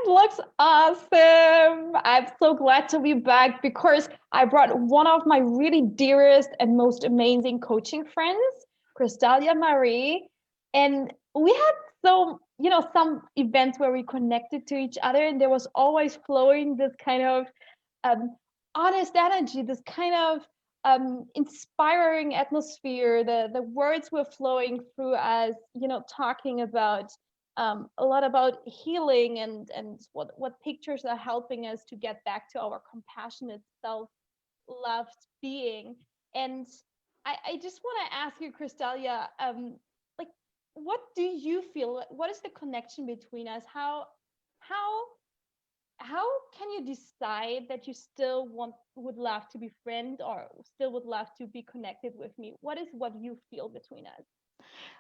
looks awesome. I'm so glad to be back because I brought one of my really dearest and most amazing coaching friends, Krystalya Marie. And we had some events where we connected to each other, and there was always flowing this kind of um, honest energy, this kind of inspiring atmosphere. The words were flowing through us, talking about a lot about healing and what pictures are helping us to get back to our compassionate self-loved being. And I just want to ask you, Krystalya, like, what do you feel? What is the connection between us? How how can you decide that you still would love to be friend or still would love to be connected with me? What is what you feel between us?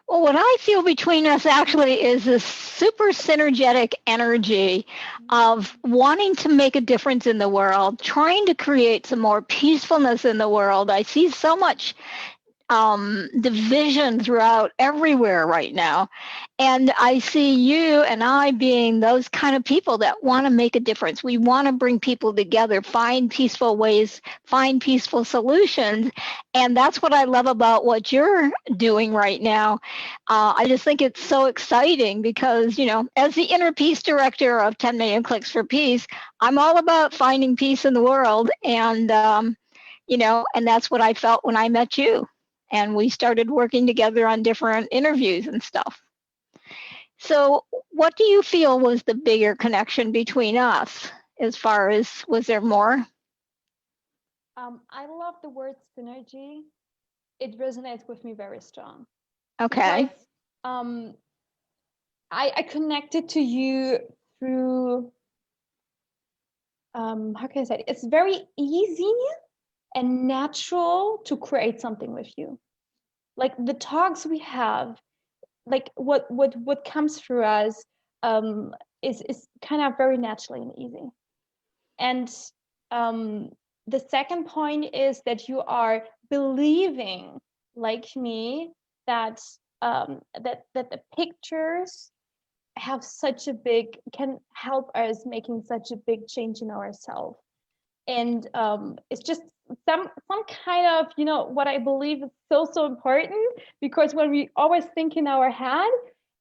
Well, what I feel between us actually is this super synergetic energy of wanting to make a difference in the world, trying to create some more peacefulness in the world. I see so much division throughout everywhere right now. And I see you and I being those kind of people that want to make a difference. We want to bring people together, find peaceful ways, find peaceful solutions. And that's what I love about what you're doing right now. I just think it's so exciting because, as the inner peace director of 10 Million Clicks for Peace, I'm all about finding peace in the world. And that's what I felt when I met you. And we started working together on different interviews and stuff. So what do you feel was the bigger connection between us as far as, was there more? I love the word synergy. It resonates with me very strong because Okay. um, I connected to you through how can I say it? It's very easy and natural to create something with you. Like the talks we have, like what comes through us um, is kind of very naturally and easy. And um, the second point is that you are believing, like me, that that the pictures can help us making such a big change in ourselves. And it's just some kind of what I believe is so important, because when we always think in our head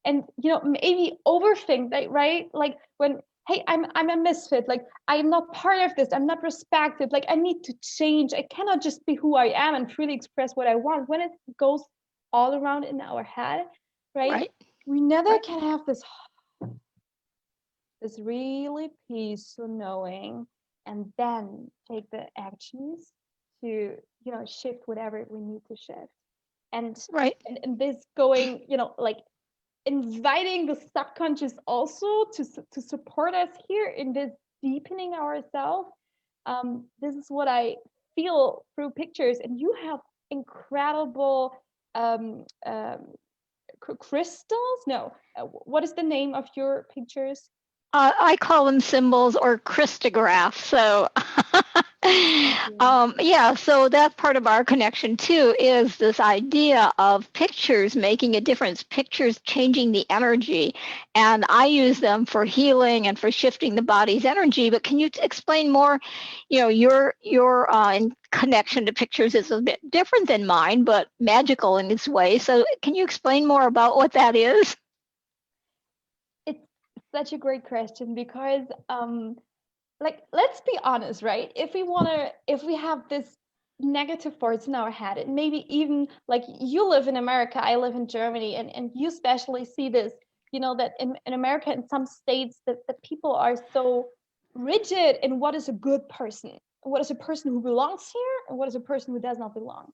and maybe overthink that, right? Like when, hey, I'm a misfit, like I'm not part of this, I'm not respected, like I need to change, I cannot just be who I am and freely express what I want. When it goes all around in our head, right, Right. we never can have this really peaceful knowing, and then take the actions to shift whatever we need to shift. and Right. and this going, like inviting the subconscious also to support us here in this deepening ourselves. This is what I feel through pictures, and you have incredible um, um, crystals. No, what is the name of your pictures? I call them symbols or Christographs. So, Thank you. yeah, so that's part of our connection too, is this idea of pictures making a difference, pictures changing the energy. And I use them for healing and for shifting the body's energy. But can you explain more? Your connection to pictures is a bit different than mine, but magical in its way. So, can you explain more about what that is? It's such a great question because like let's be honest, right? If we have this negative thoughts in our head, and maybe even like you live in America, I live in Germany, and you especially see this, that in America, in some states, that people are so rigid in what is a good person, what is a person who belongs here, and what is a person who does not belong.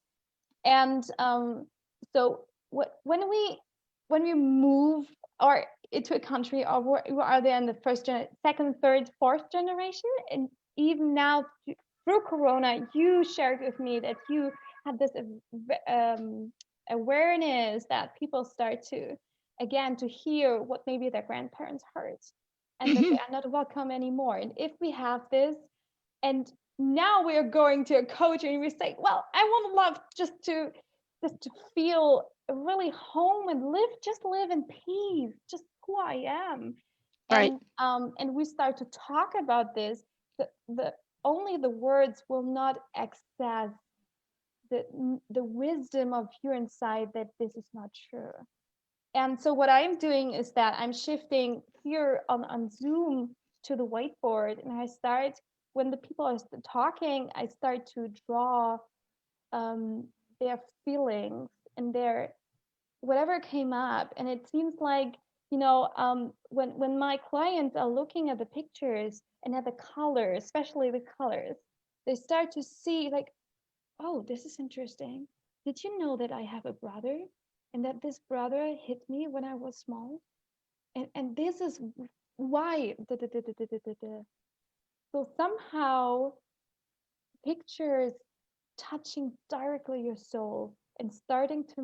And so when we move or into a country, or we are there in the second, third, fourth generation, and even now through Corona, you shared with me that you had this awareness that people start to again to hear what maybe their grandparents heard, and that they are not welcome anymore. And if we have this, and now we're going to a coach and we say, well, I want to love just to feel really home and live in peace, just who I am. Right. And we start to talk about this, the only the words will not access the wisdom of your inside that this is not true. And so what I'm doing is that I'm shifting here on Zoom to the whiteboard, and I start, when the people are talking, I start to draw their feelings and their whatever came up. And it seems like, when my clients are looking at the pictures and at the colors, especially the colors, they start to see like, oh, this is interesting. Did you know that I have a brother and that this brother hit me when I was small? And this is why. So somehow pictures touching directly your soul and starting to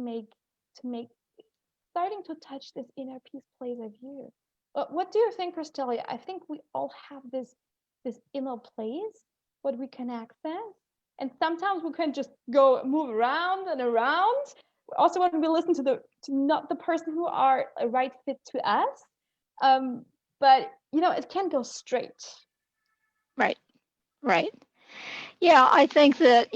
touch this inner peace place of you. What do you think, Krystalya? I think we all have this inner place what we can access, and sometimes we can just go move around and around. Also, when we listen to not the person who are a right fit to us, but it can go straight. Right. Right. Yeah, I think that,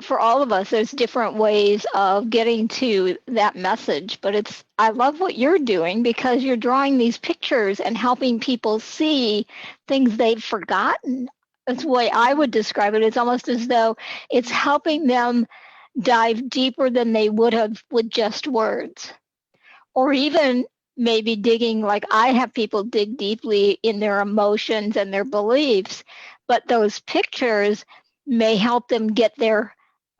for all of us, there's different ways of getting to that message. But I love what you're doing because you're drawing these pictures and helping people see things they've forgotten. That's the way I would describe it. It's almost as though it's helping them dive deeper than they would have with just words. Or even maybe digging, like I have people dig deeply in their emotions and their beliefs, but those pictures may help them get there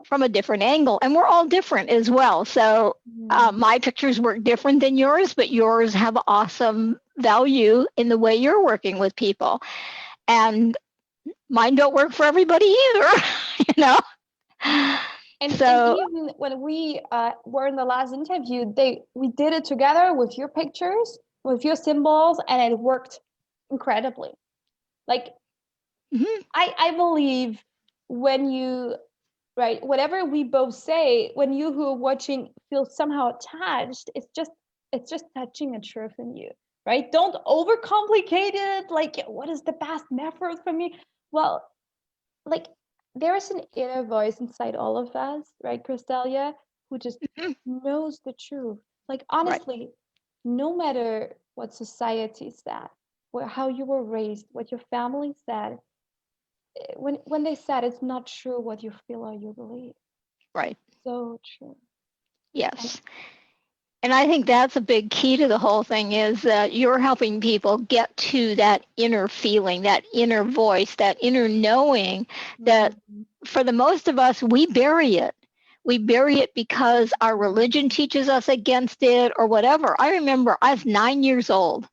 from a different angle. And we're all different as well. So my pictures work different than yours, but yours have awesome value in the way you're working with people. And mine don't work for everybody either, you know? And even when we were in the last interview, we did it together with your pictures, with your symbols, and it worked incredibly. Like, I believe when you, right, whatever we both say, when you who are watching feel somehow attached, it's just touching a truth in you, right? Don't overcomplicate it. Like, what is the best method for me? Well, like, there is an inner voice inside all of us, right, Krystalya, who just knows the truth. Like, honestly, no matter what society said, how you were raised, what your family said, when they said it's not true what you feel or you believe. Right. So true. Yes. And I think that's a big key to the whole thing is that you're helping people get to that inner feeling, that inner voice, that inner knowing that for the most of us, we bury it. We bury it because our religion teaches us against it or whatever. I remember I was 9 years old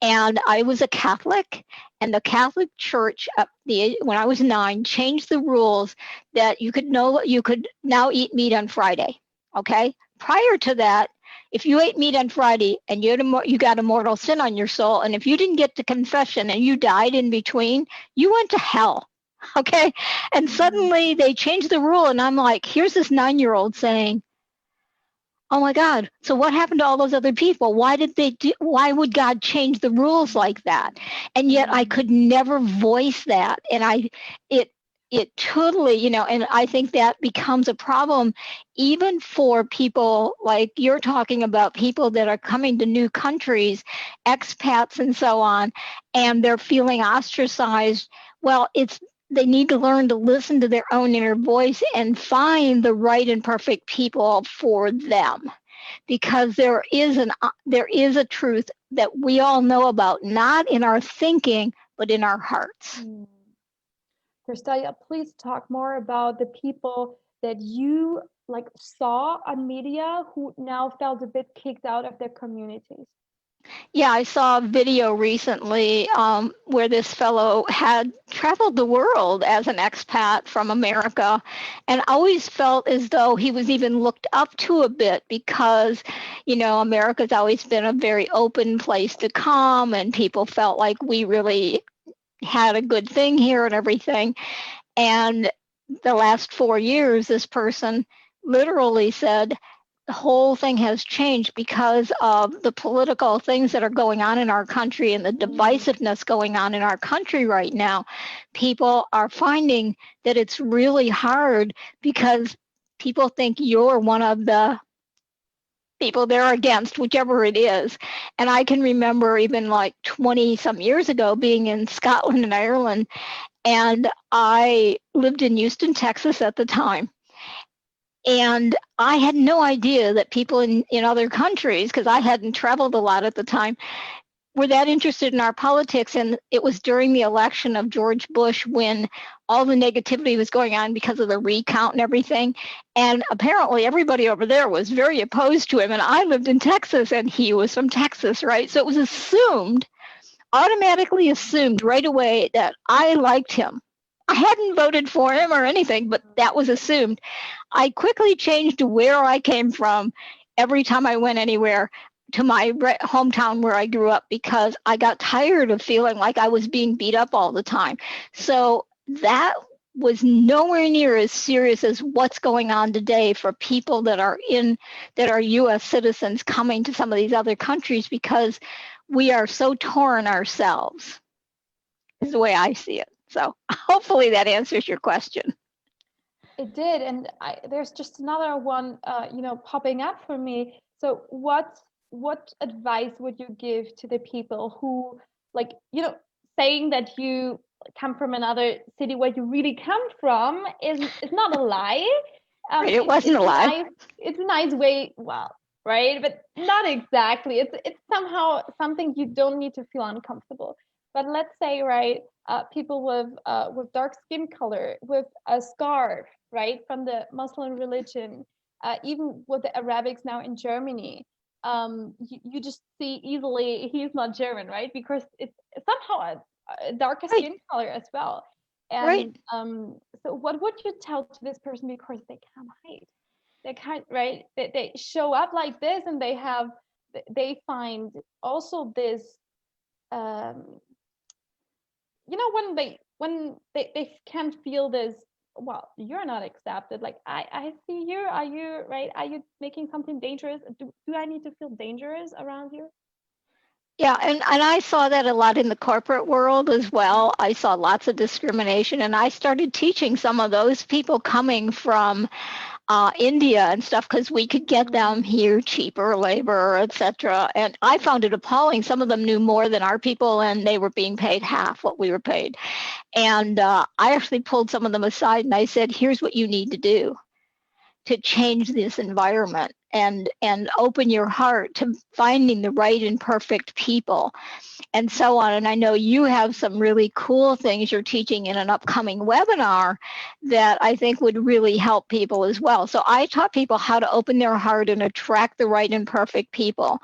and I was a Catholic, and the Catholic Church when I was 9 changed the rules that you could now eat meat on Friday. Okay? Prior to that, if you ate meat on Friday and you got a mortal sin on your soul, and if you didn't get to confession and you died in between, you went to hell. Okay? And suddenly they changed the rule, and I'm like, here's this 9-year-old saying, oh my God, so what happened to all those other people? Why would God change the rules like that? And yet I could never voice that. And it totally, and I think that becomes a problem even for people like you're talking about, people that are coming to new countries, expats and so on, and they're feeling ostracized. Well, they need to learn to listen to their own inner voice and find the right and perfect people for them, because there is a truth that we all know about, not in our thinking but in our hearts. Krystalya, please talk more about the people that you saw on media who now felt a bit kicked out of their communities. Yeah, I saw a video recently where this fellow had traveled the world as an expat from America, and always felt as though he was even looked up to a bit because, America's always been a very open place to come, and people felt like we really had a good thing here and everything. And the last 4 years, this person literally said, the whole thing has changed because of the political things that are going on in our country and the divisiveness going on in our country right now. People are finding that it's really hard because people think you're one of the people they're against, whichever it is. And I can remember even like 20 some years ago being in Scotland and Ireland, and I lived in Houston, Texas at the time. And I had no idea that people in other countries, because I hadn't traveled a lot at the time, were that interested in our politics. And it was during the election of George Bush when all the negativity was going on because of the recount and everything. And apparently everybody over there was very opposed to him. And I lived in Texas and he was from Texas, right? So it was assumed, automatically assumed right away that I liked him. I hadn't voted for him or anything, but that was assumed. I quickly changed to where I came from every time I went anywhere to my hometown where I grew up because I got tired of feeling like I was being beat up all the time. So that was nowhere near as serious as what's going on today for people that are US citizens coming to some of these other countries, because we are so torn ourselves, is the way I see it. So hopefully that answers your question. It did, and there's just another one, popping up for me. So, what advice would you give to the people who, like, saying that you come from another city where you really come from is not a lie. It wasn't a lie. It's a nice way, well, right, but not exactly. It's somehow something you don't need to feel uncomfortable. But let's say, right, people with dark skin color, with a scarf, right, from the Muslim religion, even with the Arabics now in Germany, you just see easily he's not German, right? Because it's somehow a darker skin color as well. And so what would you tell to this person, because they can't hide? They can't, right? They show up like this, and they find also this, um, when they can feel this, well, you're not accepted, like I see you, are you, right, are you making something dangerous, do I need to feel dangerous around you? Yeah, and I saw that a lot in the corporate world as well. I saw lots of discrimination, and I started teaching some of those people coming from India and stuff because we could get them here cheaper labor, etc. And I found it appalling. Some of them knew more than our people, and they were being paid half what we were paid. And I actually pulled some of them aside and I said, "Here's what you need to do to change this environment and open your heart to finding the right and perfect people," and so on. And I know you have some really cool things you're teaching in an upcoming webinar that I think would really help people as well. So I taught people how to open their heart and attract the right and perfect people.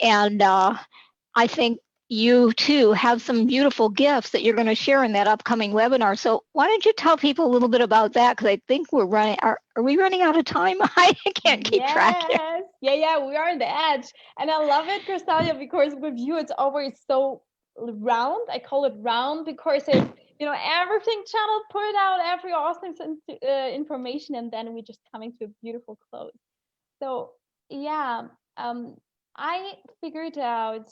And I think you too have some beautiful gifts that you're going to share in that upcoming webinar. So why don't you tell people a little bit about that? Because I think we're running, are we running out of time? I can't keep track here. Yeah, we are on the edge. And I love it, Krystalya, because with you, it's always so round. I call it round because it's, everything channeled, put out every awesome information, and then we just coming to a beautiful close. So yeah, I figured out,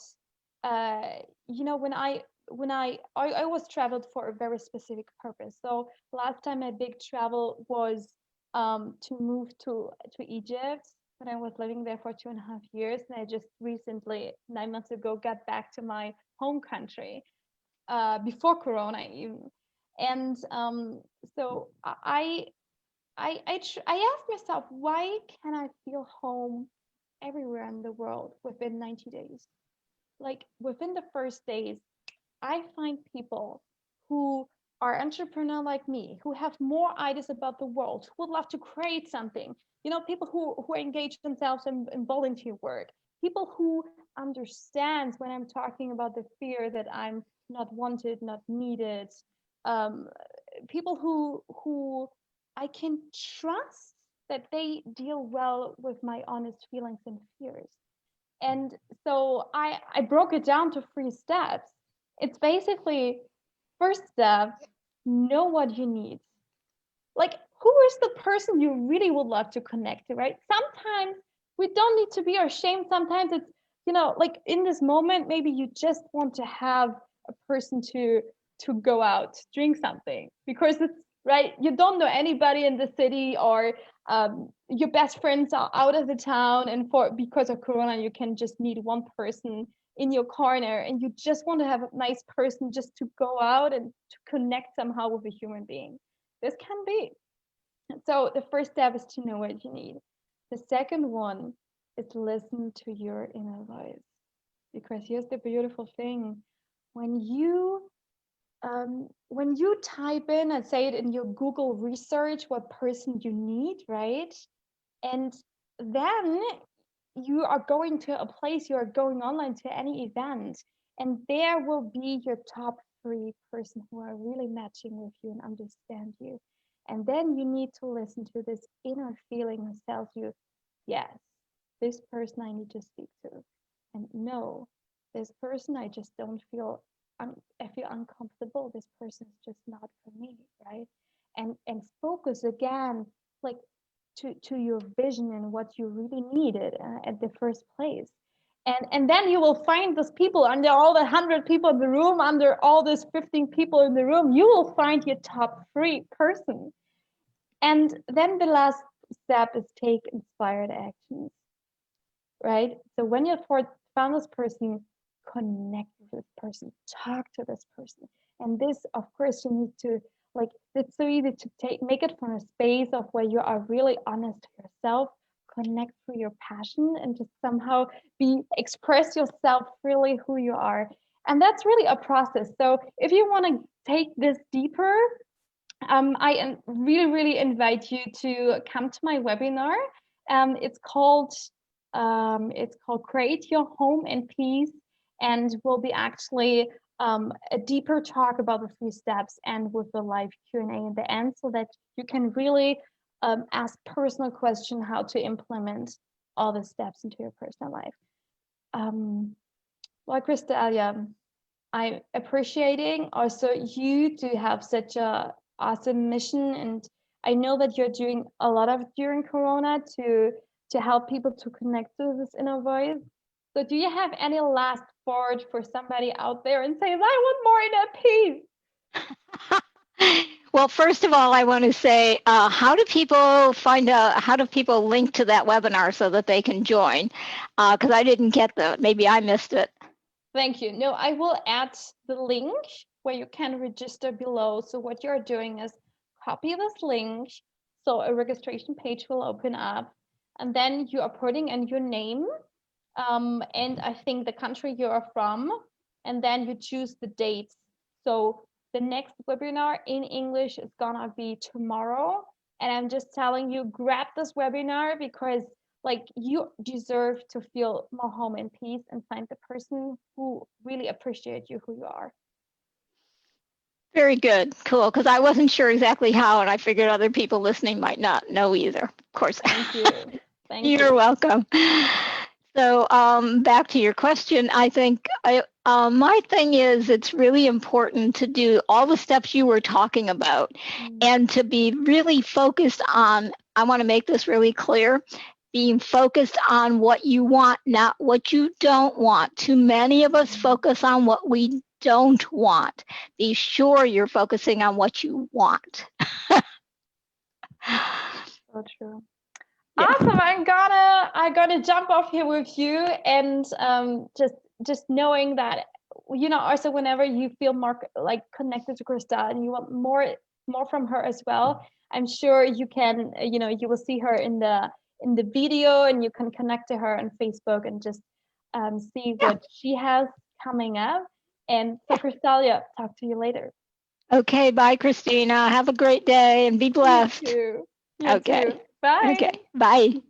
when I always traveled for a very specific purpose. So last time my big travel was to move to Egypt when I was living there for 2.5 years, and I just recently 9 months ago got back to my home country, before Corona even. And so I asked myself, why can I feel home everywhere in the world within 90 days? Like within the first days, I find people who are entrepreneur like me, who have more ideas about the world, who would love to create something. People who engage themselves in volunteer work, people who understand when I'm talking about the fear that I'm not wanted, not needed, um, people who I can trust that they deal well with my honest feelings and fears. And so I broke it down to 3 steps. It's basically, first step, know what you need. Like, who is the person you really would love to connect to, right? Sometimes we don't need to be ashamed. Sometimes it's, like in this moment, maybe you just want to have a person to go out, drink something, because it's right. You don't know anybody in the city, or your best friends are out of the town, and because of Corona, you can just meet one person in your corner, and you just want to have a nice person just to go out and to connect somehow with a human being. This can be. So the first step is to know what you need. The second one is listen to your inner voice. Because here's the beautiful thing. When you type in and say it in your Google research what person you need, right? And then you are going to a place, you are going online to any event, and there will be your top 3 person who are really matching with you and understand you. And then you need to listen to this inner feeling that tells you, yes, this person I need to speak to. And no, this person I just don't feel, I feel uncomfortable. This person is just not for me, right? And focus again, like to your vision and what you really needed at the first place. And then you will find those people under all the 100 people in the room, under all these 15 people in the room, you will find your top 3 person. And then the last step is take inspired actions, right? So when you found this person, connect with this person, talk to this person. And this, of course, you need to, like, it's so easy to make it from a space of where you are really honest to yourself, connect through your passion, and just somehow express yourself freely who you are. And that's really a process. So if you want to take this deeper, I really, really invite you to come to my webinar. It's called Create Your Home in Peace, and will be actually a deeper talk about the 3 steps and with the live Q&A in the end, so that you can really ask personal questions how to implement all the steps into your personal life. Well, Krystalya, I'm appreciating also you to have such a awesome mission, and I know that you're doing a lot of during Corona to help people to connect to this inner voice. So do you have any last word for somebody out there and say, I want more inner peace? Well, first of all, I want to say, how do people link to that webinar so that they can join? Because I didn't get maybe I missed it. Thank you. No, I will add the link where you can register below. So what you're doing is copy this link. So a registration page will open up, and then you are putting in your name, and I think the country you are from, and then you choose the dates. So the next webinar in English is gonna be tomorrow. And I'm just telling you, grab this webinar, because like you deserve to feel more home and peace and find the person who really appreciates you, who you are. Very good. Cool. Because I wasn't sure exactly how, and I figured other people listening might not know either. Of course. Thank you. Thank you. You're welcome. So back to your question, I think my thing is it's really important to do all the steps you were talking about, and to be really focused on, I want to make this really clear, being focused on what you want, not what you don't want. Too many of us focus on what we don't want. Be sure you're focusing on what you want. So true. Yeah. Awesome. I'm gonna jump off here with you, and just knowing that, also whenever you feel more like connected to Krystalya and you want more from her as well, I'm sure you can, you will see her in the video, and you can connect to her on Facebook and just see what she has coming up. And so Krystalya, talk to you later. Okay, bye, Christina. Have a great day and be blessed. You too. Okay. Too. Bye. Okay, bye.